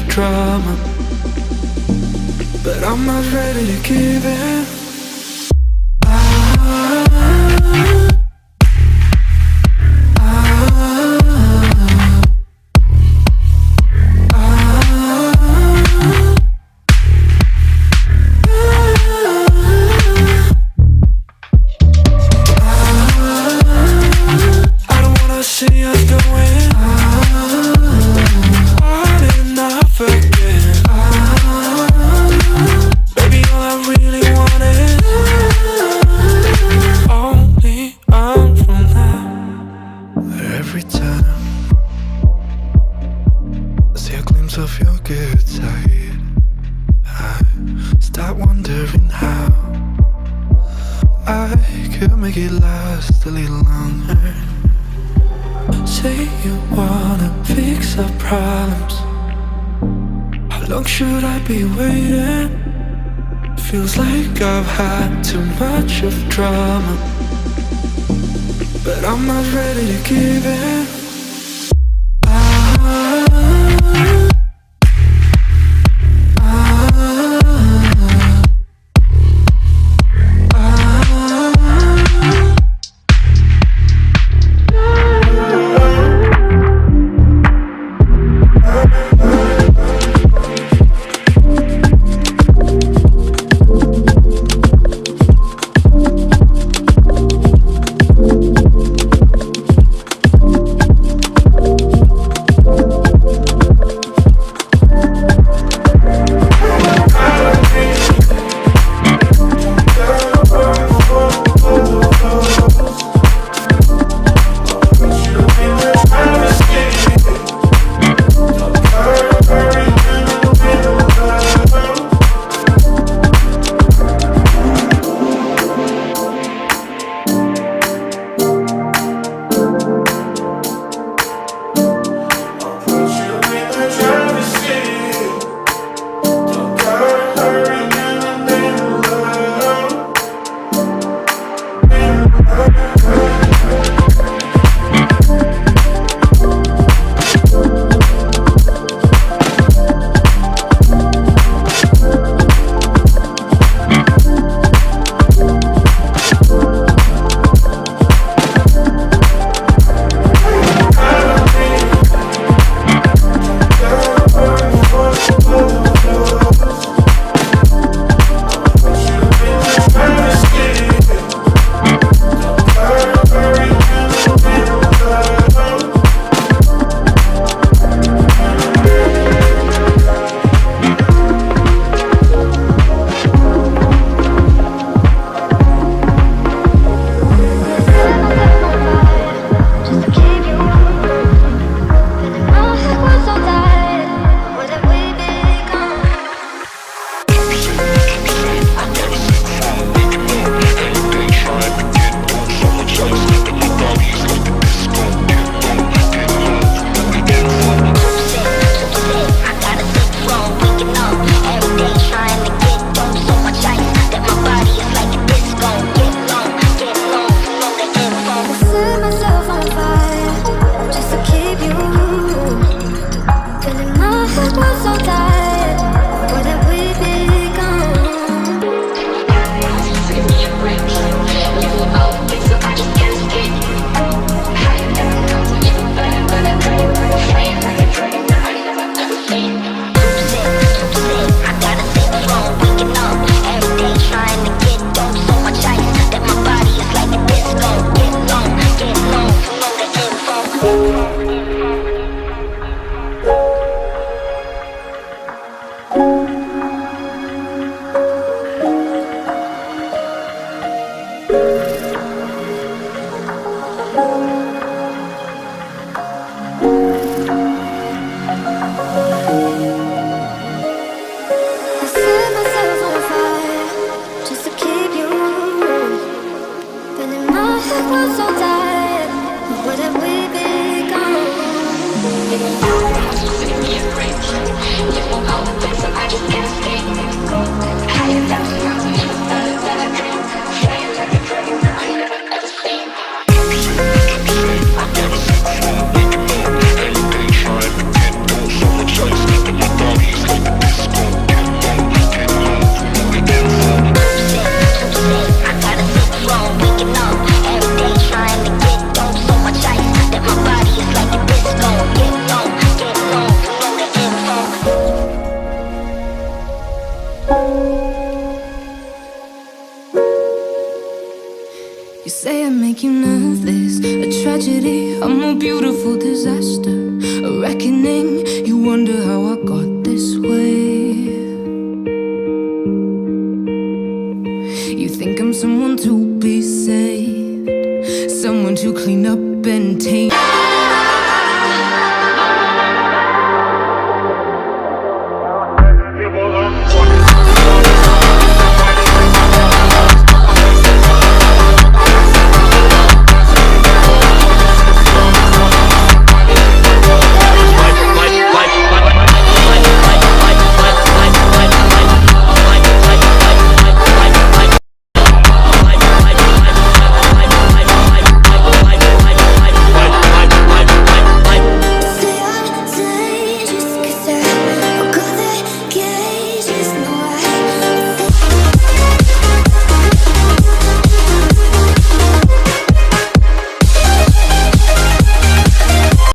Drama, but I'm not ready to give in. I don't wanna see us going on and off again. Baby, all I really want is only on from now. Every time I see a glimpse of your good side, I start wondering how I could make it last a little longer. Say you wanna fix our problems. How long should I be waiting? Feels like I've had too much of drama, but I'm not ready to give in. You say I make you nervous, a tragedy, I'm a beautiful disaster, a reckoning. You wonder